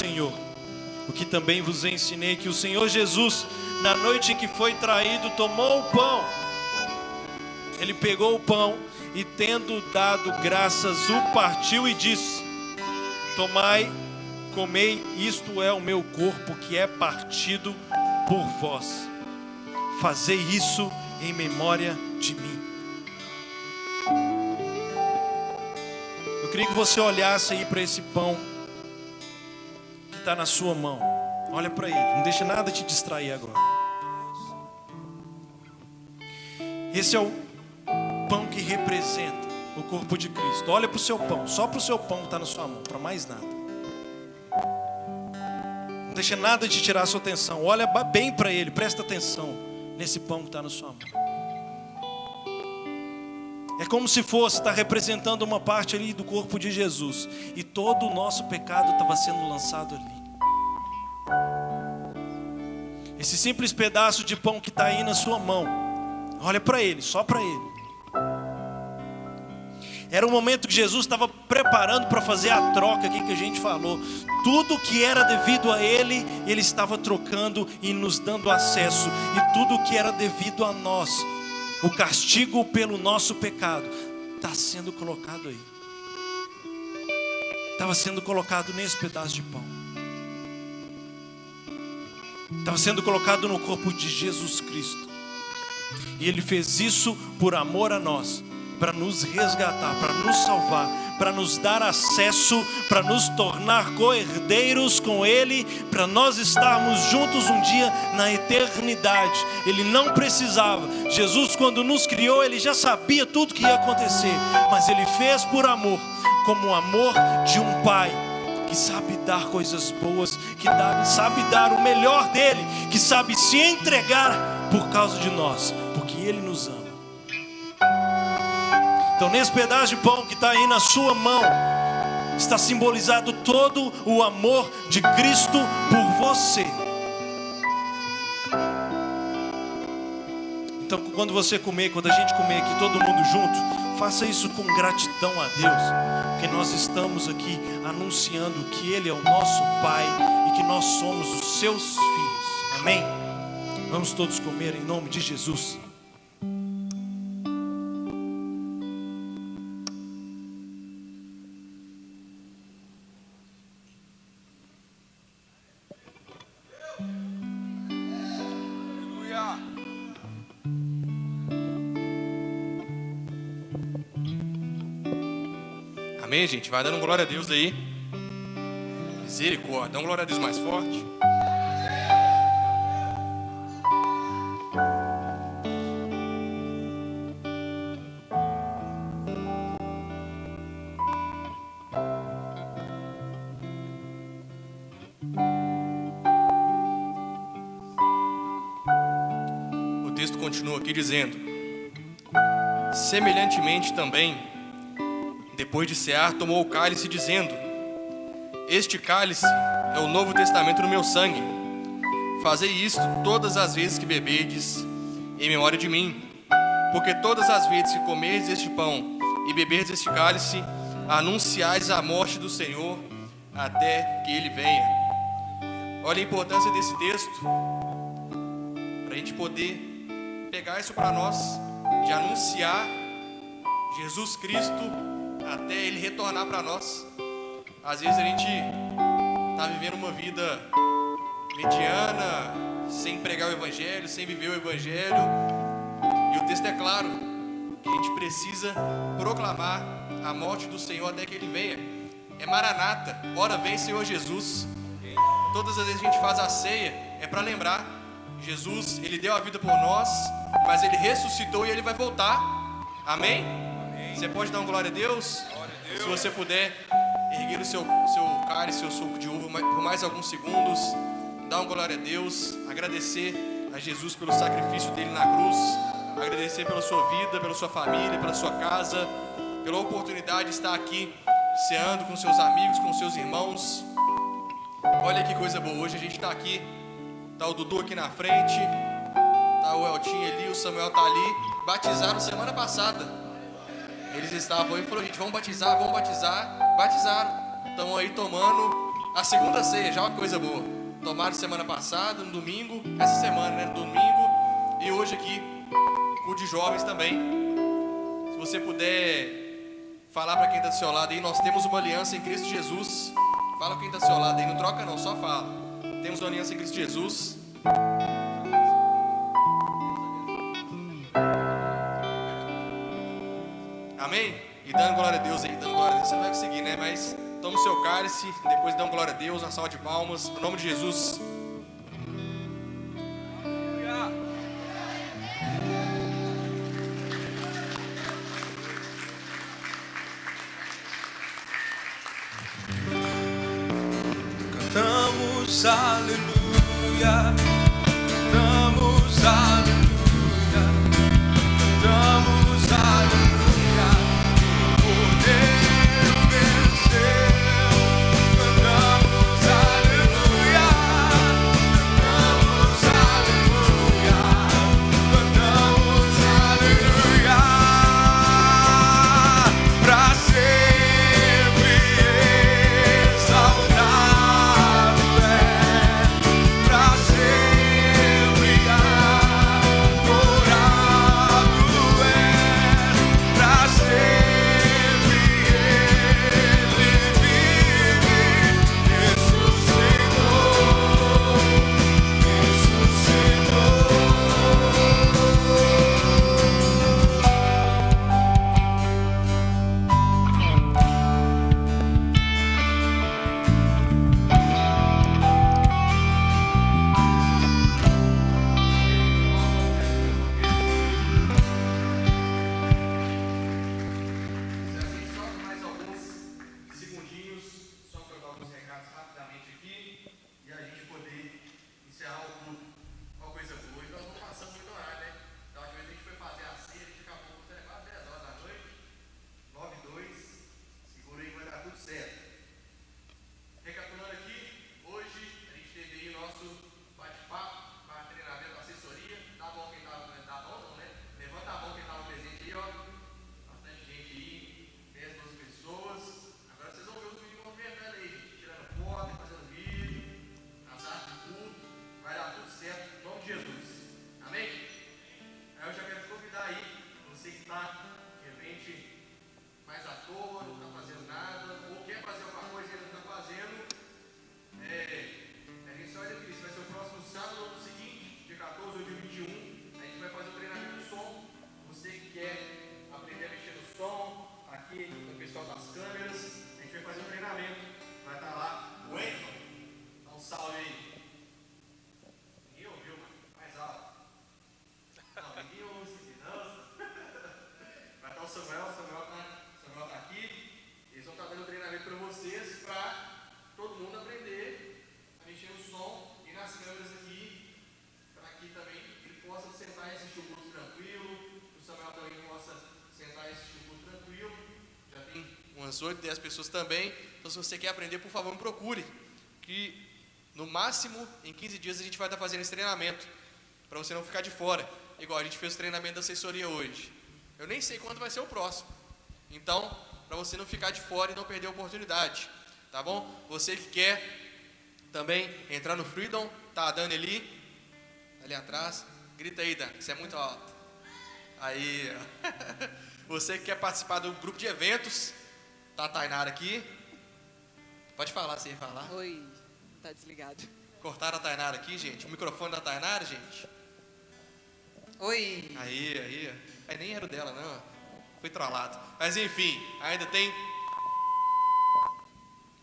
Senhor, o que também vos ensinei, que o Senhor Jesus, na noite em que foi traído, tomou o pão. Ele pegou o pão e, tendo dado graças, o partiu e disse: tomai, comei, isto é o meu corpo que é partido por vós. Fazei isso em memória de mim. Eu queria que você olhasse aí para esse pão que está na sua mão. Olha para ele, não deixa nada te distrair agora. Esse é o pão que representa o corpo de Cristo. Olha para o seu pão, só para o seu pão que está na sua mão, para mais nada. Não deixa nada te tirar a sua atenção. Olha bem para ele, presta atenção nesse pão que está na sua mão. É como se fosse estar representando uma parte ali do corpo de Jesus, e todo o nosso pecado estava sendo lançado ali. Esse simples pedaço de pão que está aí na sua mão, olha para ele, só para ele. Era um momento que Jesus estava preparando para fazer a troca aqui que a gente falou. Tudo que era devido a ele, ele estava trocando e nos dando acesso. E tudo que era devido a nós, o castigo pelo nosso pecado, está sendo colocado aí. Estava sendo colocado nesse pedaço de pão. Estava sendo colocado no corpo de Jesus Cristo. E ele fez isso por amor a nós, para nos resgatar, para nos salvar, para nos dar acesso, para nos tornar co-herdeiros com Ele, para nós estarmos juntos um dia na eternidade. Ele não precisava. Jesus, quando nos criou, Ele já sabia tudo que ia acontecer, mas Ele fez por amor, como o amor de um pai que sabe dar coisas boas, que sabe dar o melhor dele, que sabe se entregar por causa de nós, porque Ele nos ama. Então, nesse pedaço de pão que está aí na sua mão, está simbolizado todo o amor de Cristo por você. Então, quando você comer, quando a gente comer aqui todo mundo junto, faça isso com gratidão a Deus, porque nós estamos aqui anunciando que Ele é o nosso Pai e que nós somos os seus filhos. Amém? Vamos todos comer em nome de Jesus. Amém, gente? Vai dando glória a Deus aí. Misericórdia. Dá uma glória a Deus mais forte. O texto continua aqui dizendo: semelhantemente também, depois de cear, tomou o cálice, dizendo: este cálice é o novo testamento no meu sangue. Fazei isto todas as vezes que beberdes, em memória de mim. Porque todas as vezes que comerdes este pão e beberdes este cálice, anunciais a morte do Senhor até que Ele venha. Olha a importância desse texto, para a gente poder pegar isso para nós, de anunciar Jesus Cristo até Ele retornar para nós. Às vezes a gente está vivendo uma vida mediana, sem pregar o Evangelho, sem viver o Evangelho. E o texto é claro, que a gente precisa proclamar a morte do Senhor até que Ele venha. É Maranata, ora vem Senhor Jesus. Todas as vezes que a gente faz a ceia, é para lembrar, Jesus, Ele deu a vida por nós, mas Ele ressuscitou e Ele vai voltar. Amém? Você pode dar uma glória a Deus? Se você puder, erguer o seu cálice, seu suco de uva por mais alguns segundos, dar uma glória a Deus, agradecer a Jesus pelo sacrifício dele na cruz, agradecer pela sua vida, pela sua família, pela sua casa, pela oportunidade de estar aqui ceando com seus amigos, com seus irmãos. Olha que coisa boa, hoje a gente está aqui, está o Dudu aqui na frente, está o Eltinho ali, o Samuel está ali, batizaram semana passada. Eles estavam aí e falaram: gente, vamos batizar, batizaram. Estão aí tomando A segunda ceia já é uma coisa boa. Tomaram semana passada, no domingo, essa semana, né? No domingo e hoje aqui, o de jovens também. Se você puder falar para quem está do seu lado aí, nós temos uma aliança em Cristo Jesus. Fala com quem está do seu lado aí, não troca não, só fala. Temos uma aliança em Cristo Jesus. Amém? E dando glória a Deus aí, dando glória a Deus, você não vai conseguir, né? Mas toma o seu cálice, depois dão glória a Deus, uma salva de palmas, no nome de Jesus. Cantamos aleluia, cantamos aleluia, cantamos aleluia, o poder venceu. Cantamos aleluia, cantamos aleluia, cantamos aleluia, pra sempre exaltado é, pra sempre adorado é, pra sempre ele vive, ressuscitou, Só mais alguns segundinhos, só para dar alguns recados rapidamente aqui e a gente poder encerrar o culto. Uma coisa boa, e nós não passamos muito horário, né? Da última vez a gente foi fazer a ceia, a gente acabou até quase 10 horas da noite, 9:02, segura aí que vai dar tudo certo. Recapitulando aqui, hoje a gente teve aí o nosso bate-papo, treinamento, assessoria. Dá a mão quem estava, dá a mão não, né? Levanta a mão quem estava presente aí, ó. Bastante gente aí, 10, 12 pessoas. Agora vocês vão ver os vídeos movimentando aí, gente, tirando foto, fazendo vídeo, nas artes de culto. Vai dar tudo certo, em nome de Jesus. Amém? Aí eu já quero te convidar aí, você que está, de repente, mais à toa, não está fazendo nada, ou quer fazer alguma coisa e ainda não está fazendo. A gente só vai definir se vai ser o próximo sábado ou no seguinte, dia 14 ou dia 21. A gente vai fazer o treinamento do som. Você que quer aprender a mexer no som, aqui com o pessoal das câmeras, a gente vai fazer um treinamento. Vai estar lá o Wendel. Dá um salve aí. Ninguém ouviu, mano. Mais alto. Não, ninguém ouve isso aqui, não. Vai estar o Samuel tá aqui. Eles vão estar dando treinamento para vocês, para todo mundo aprender a mexer no som e nas câmeras aqui, para que também ele possa sentar e assistir o culto tranquilo, o Samuel também possa sentar e assistir o culto tranquilo. Já tem umas 8, 10 pessoas também. Então, se você quer aprender, por favor, me procure, que no máximo em 15 dias a gente vai estar fazendo esse treinamento, para você não ficar de fora, igual a gente fez o treinamento da assessoria hoje. Eu nem sei quando vai ser o próximo, então, para você não ficar de fora e não perder a oportunidade, tá bom? Você que quer também entrar no Freedom, tá a Dani ali atrás, grita aí, Dani, você é muito alto. Aí, ó. Você que quer participar do grupo de eventos, tá a Tainara aqui. Pode falar, sem falar. Oi, tá desligado. Cortaram a Tainara aqui, gente. O microfone da Tainara, gente. Oi. Aí. Aí nem era o dela, não. Fui trollado. Mas enfim, ainda tem...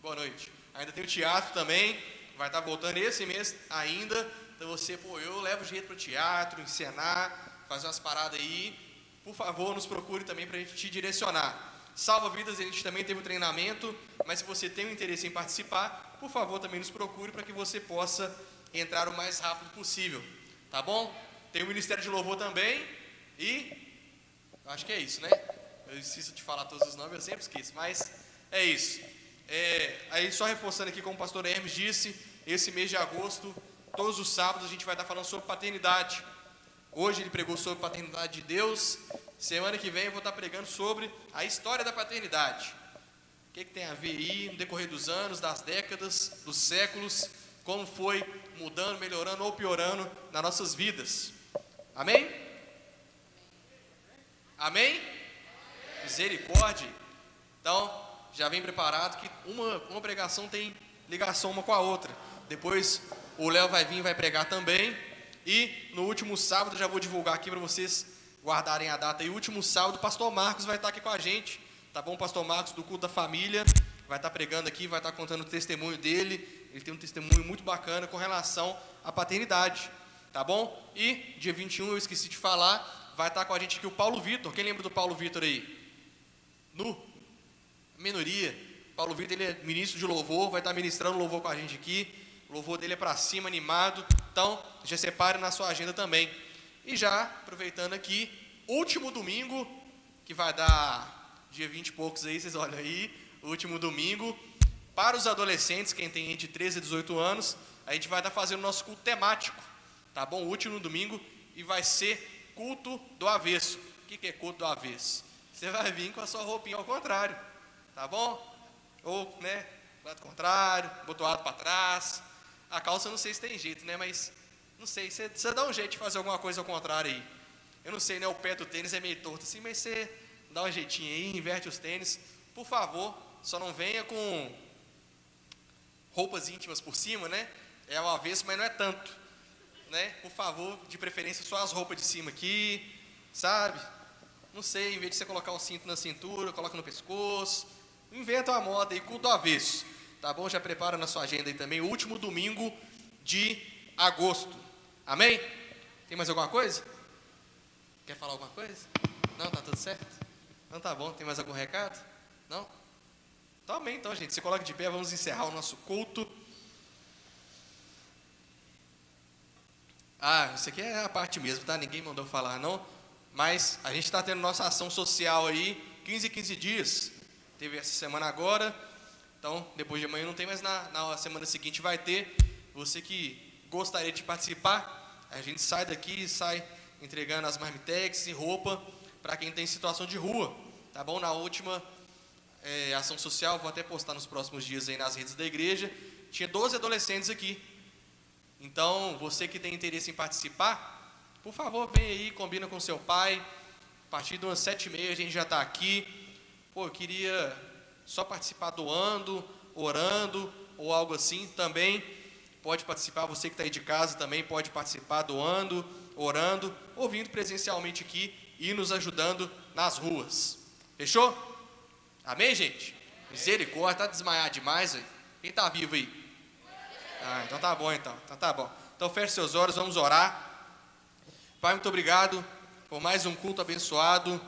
Boa noite. Ainda tem o teatro também. Vai estar voltando esse mês ainda. Então você, eu levo jeito pro teatro, encenar, fazer umas paradas aí. Por favor, nos procure também pra gente te direcionar. Salva Vidas, a gente também teve o treinamento. Mas se você tem um interesse em participar, por favor, também nos procure para que você possa entrar o mais rápido possível. Tá bom? Tem o Ministério de Louvor também. E... acho que é isso, né? Eu esqueço de falar todos os nomes, eu sempre esqueço, mas é isso. Aí só reforçando aqui, como o pastor Hermes disse, esse mês de agosto, todos os sábados a gente vai estar falando sobre paternidade. Hoje ele pregou sobre paternidade de Deus. Semana que vem eu vou estar pregando sobre a história da paternidade. que tem a ver aí no decorrer dos anos, das décadas, dos séculos, como foi mudando, melhorando ou piorando nas nossas vidas. Amém? Amém? Misericórdia. Então, já vem preparado que uma pregação tem ligação uma com a outra. Depois o Léo vai vir e vai pregar também. E no último sábado, já vou divulgar aqui para vocês guardarem a data. E o último sábado, o pastor Marcos vai estar aqui com a gente. Tá bom? O pastor Marcos do Culto da Família vai estar pregando aqui, vai estar contando o testemunho dele. Ele tem um testemunho muito bacana com relação à paternidade. Tá bom? E dia 21, eu esqueci de falar, vai estar com a gente aqui o Paulo Vitor. Quem lembra do Paulo Vitor aí? Minoria. Paulo Vitor, ele é ministro de louvor, vai estar ministrando louvor com a gente aqui. O louvor dele é para cima, animado. Então, já separe na sua agenda também. E já, aproveitando aqui, último domingo, que vai dar dia 20 e poucos aí, vocês olham aí, último domingo, para os adolescentes, quem tem entre 13 e 18 anos, a gente vai estar fazendo o nosso culto temático, tá bom? Último domingo, e vai ser culto do avesso. O que é culto do avesso? Você vai vir com a sua roupinha ao contrário, tá bom? Ou, né, lado contrário, botoado para trás. A calça eu não sei se tem jeito, né, mas não sei, você dá um jeito de fazer alguma coisa ao contrário aí. Eu não sei, né, o pé do tênis é meio torto assim, mas você dá um jeitinho aí, inverte os tênis. Por favor, só não venha com roupas íntimas por cima, né? É ao avesso, mas não é tanto, né? Por favor, de preferência, só as roupas de cima aqui, sabe? Não sei, em vez de você colocar o cinto na cintura, coloca no pescoço. Inventa uma moda aí, culto do avesso. Tá bom? Já prepara na sua agenda aí também, o último domingo de agosto. Amém? Tem mais alguma coisa? Quer falar alguma coisa? Não, tá tudo certo? Então tá bom, tem mais algum recado? Não? Então amém, então gente, se coloca de pé, vamos encerrar o nosso culto. Isso aqui é a parte mesmo, tá? Ninguém mandou falar não, mas a gente está tendo nossa ação social aí, 15 dias, teve essa semana agora, então depois de amanhã não tem, mas na semana seguinte vai ter. Você que gostaria de participar, a gente sai daqui, sai entregando as marmitex e roupa para quem tem situação de rua, tá bom? Na última ação social, vou até postar nos próximos dias aí nas redes da igreja, tinha 12 adolescentes aqui. Então, você que tem interesse em participar, por favor, vem aí, combina com seu pai. A partir de umas 7h30 a gente já está aqui. Pô, eu queria só participar doando, orando ou algo assim, também pode participar. Você que está aí de casa também pode participar doando, orando, ou vindo presencialmente aqui e nos ajudando nas ruas. Fechou? Amém, gente? Misericórdia, está desmaiado demais, véio. Quem está vivo aí? Então tá bom então. Então tá bom. Então feche seus olhos, vamos orar. Pai, muito obrigado por mais um culto abençoado,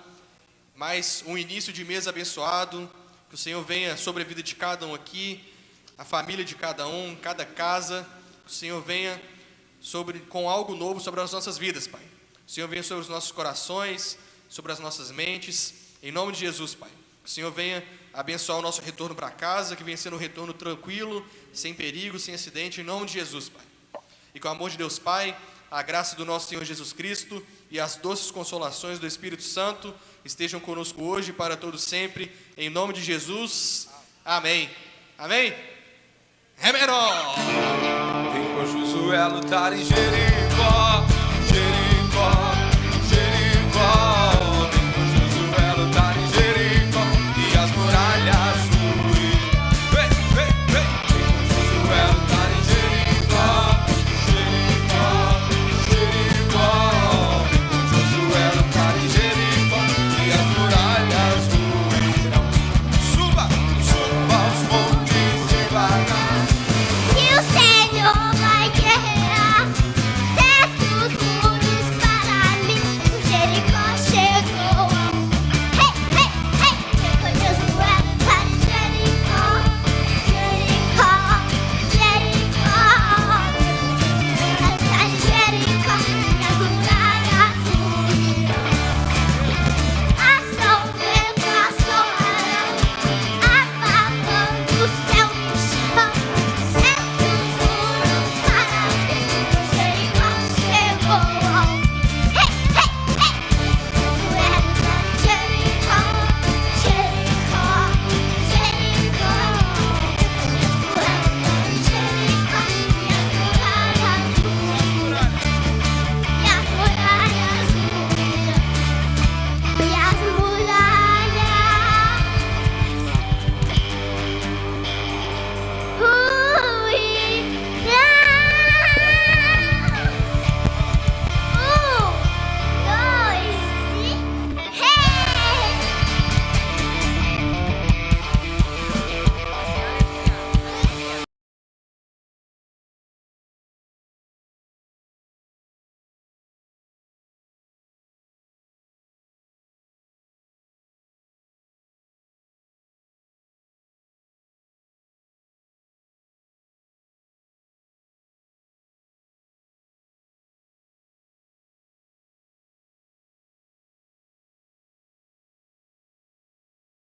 mais um início de mês abençoado. Que o Senhor venha sobre a vida de cada um aqui, a família de cada um, cada casa. Que o Senhor venha com algo novo sobre as nossas vidas, Pai. O Senhor venha sobre os nossos corações, sobre as nossas mentes. Em nome de Jesus, Pai. Que o Senhor venha abençoar o nosso retorno para casa, que venha sendo um retorno tranquilo, sem perigo, sem acidente, em nome de Jesus, Pai. E com o amor de Deus, Pai, a graça do nosso Senhor Jesus Cristo e as doces consolações do Espírito Santo estejam conosco hoje e para todos sempre, em nome de Jesus. Amém. Amém? Remeró! Quem com Josué lutar em Jericó.